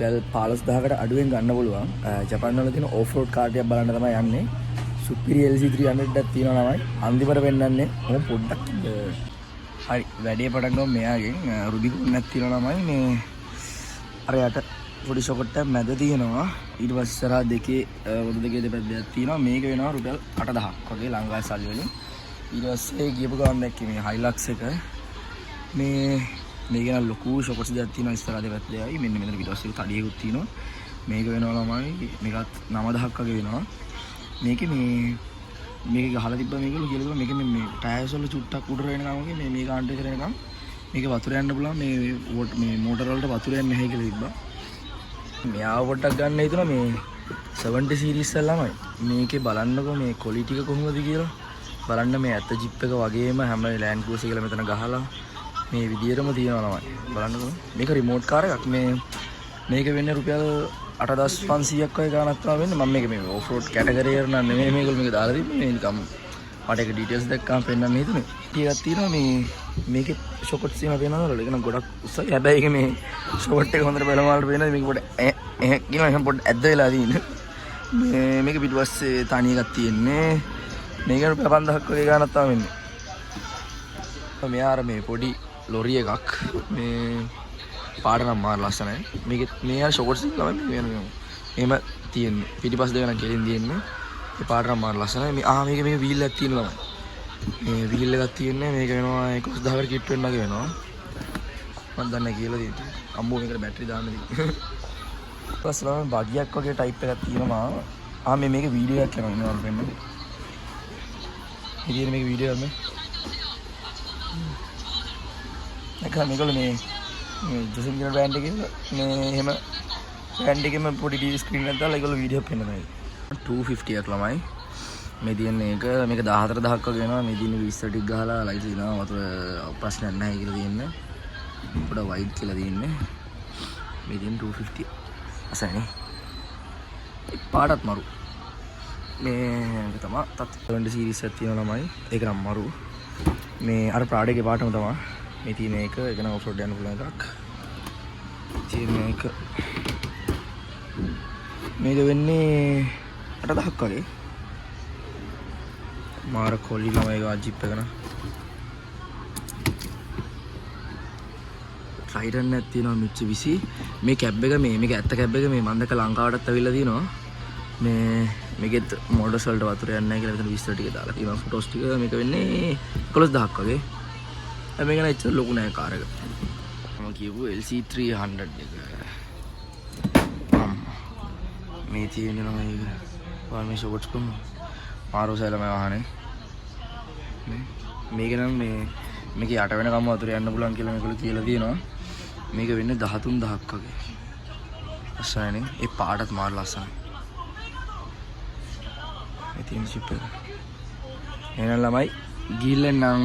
රුපියල් 15000කට අඩුවෙන් ගන්න පුළුවන්. ජපාන් වල තියෙන ඕෆ් රෝඩ් කාර් එකක් බලන්න තමයි යන්නේ. සුපිරි LC300 එකක් තියෙනවා ළමයි. අන්තිමට වෙන්නන්නේ මොම් පොඩ්ඩක් හරි වැඩේ පටන් ගමු මෙයාගෙන්. රුබිකුන්නක් තියෙනවා ළමයි. මේ අර යට පොඩි ෂොකට් එකක් මැද තියෙනවා. ඊට පස්සේ ඉස්සරහා දෙකේ වල දෙකේ දෙපැත්තක් තියෙනවා. මේක වෙනවා රුපියල් 8000ක් වගේ ලංකාවේ සල්ලි වලින්. ඊට පස්සේ ගියපු ගමන් දැක්කේ මේ හයිලක්ස් එක. මේක නම් ලොකු ෂොකට්ස් දෙකක් තියෙනවා ඉස්සරහා දෙපැත්තේයි. මෙන්න මෙතන ඊට පස්සේ තඩියකුත් තියෙනවා. මේක වෙනවා ළමයි. මේකත් 9000ක් වගේ වෙනවා. මේක ගහලා තිබ්බා මේකලු කියලා මේක මේ ටයර්ස් වල චුට්ටක් උඩර වෙනකම් වගේ මේක ආන්ටේ කරනකම් මේක වතුර යන්න පුළුවන් මේ මෝටර වලට වතුර යන්නේ නැහැ කියලා තිබ්බා. මෙයාව පොඩ්ඩක් ගන්න හිතුණා මේ 70 සීරීස් එක ළමයි. මේකේ බලන්නකෝ මේ ක්වොලිටි එක කොහොමද කියලා. බලන්න මේ ඇත්ත ජිප් එක වගේම හැම ලෑන්ඩ් ක්‍රූසර් කියලා මෙතන ගහලා මේ විදියටම තියෙනවා ළමයි. බලන්නකෝ. මේක රිමෝට් කාර් එකක්. මේක වෙන්නේ රුපියල් 8500ක් වගේ ගාණක් තමයි වෙන්නේ. මම මේක මේ ඕෆ් රෝඩ් කැටගරි එක නෑ නෙමෙයි මේගොල්ලෝ මේක දාලා තිබ්බේ. මේ නිකම් මට ඒක ඩීටේල්ස් දැක්කම පෙන්නන්න හිතුනේ. ටිකක් තියෙනවා මේකේ ෂොකට්ස් තියෙනවා පේනවද? ඒක නම් ගොඩක් උස්සයි. හැබැයි ඒක මේ ෂොට් එක හොඳට බලමාලට පේනවා. මේක පොඩ කියනවා එහෙනම් පොඩ ඇද්ද වෙලා තියෙන්නේ. මේක පිටුපස්සේ තනි එකක් තියෙන්නේ. මේක රුපියල් 5000ක් වගේ ගාණක් තමයි වෙන්නේ. මෙයා අර මේ පොඩි ලොරි එකක් මේ පාට නම් මාර ලස්සනයි. මේ අර ෂොකට්ස් එක තමයි එහෙම තියෙන්නේ. පිටිපස්ස දෙක නම් කෙලින් තියෙන්නේ. මේ පාට නම් මාර ලස්සනයි. මේක වීල් එකක් තියෙනවා ළමයි. මේ වීල් එකක් තියෙන්නේ. මේක වෙනවා 11000කට කිට් වෙන්න වගේ වෙනවා. මම දන්නේ කියලා තියෙන්නේ. අම්මෝ මේකට බැටරි දාන්න තියෙන්නේ. ඊපස්සේ ළමයි බගියක් වගේ ටයිප් එකක් තියෙනවා. මේක වීඩියෝ එකක් කරනවා ඉන්නවා වෙන්න. මේක වීඩියෝ එකක් මේගොල්ලෝ මේ ජොසින් කියන බෑන්ඩ් එකේ මේ එහෙම බෑන්ඩ් එකේම පොඩි ටීවී ස්ක්‍රීන් එකක් දාලා ඒගොල්ලෝ වීඩියෝ පෙන්නනවා. 250ක් ළමයි. මේ තියෙන්නේ මේක 14000ක් වගේ වෙනවා. මේ තියෙන්නේ 20 ටික ගහලා ලයිට් දෙනවා. වතුර ප්‍රශ්නයක් නැහැ කියලා තියෙන්නේ. පොඩ වයිඩ් කියලා තියෙන්නේ. මේ තියෙන්නේ 250. අසන්නේ. පාටත් මරු. මේක තමයි තත් 20 සීරීස් එකක් තියෙනවා ළමයි. ඒක නම් මරු. මේ අර ප්‍රාඩ් එකේ පාටම තමයි මේ තියෙන එක නම් ඔෆ් රෝඩ් යන්න පුළුවන් එකක්. මේක වෙන්නේ 8000ක් වගේ. මාර කොලි ළමයි ජිප් එක න. ටයිටන් එකක් තියෙනවා Mitsubishi. මේ කැබ් එක මේක ඇත්ත කැබ් එක මේ මම දැක්ක ලංකාවටත් අවිල්ලා තියෙනවා. මේකෙත් මොඩල්ස් වලට වතුර යන්නේ නැහැ කියලා මෙතන විස්තර ටික දාලා තියෙනවා. ෆොටෝස් ටික මේක වෙන්නේ 11000ක් වගේ. මේක නම් ඇත්තට ලොකු නෑ කාර් එක. මම කියපු LC300 එක. මේ තියෙන්නේ නම් ඒක. ඔයාලා මේ ෂොට්ස් කොහොමද? මාරුසයිල මේ වහනේ. මේක නම් මේක යට වෙනකම් වතුර යන්න පුළුවන් කියලා මේගොල්ලෝ කියලා තියෙනවා. මේක වෙන්නේ 13000ක් වගේ. අසයනේ. ඒ පාටත් මාර ලස්සනයි. මේ තියෙන ජිප් එක. එහෙනම් ළමයි ගිහිල්ලා නම්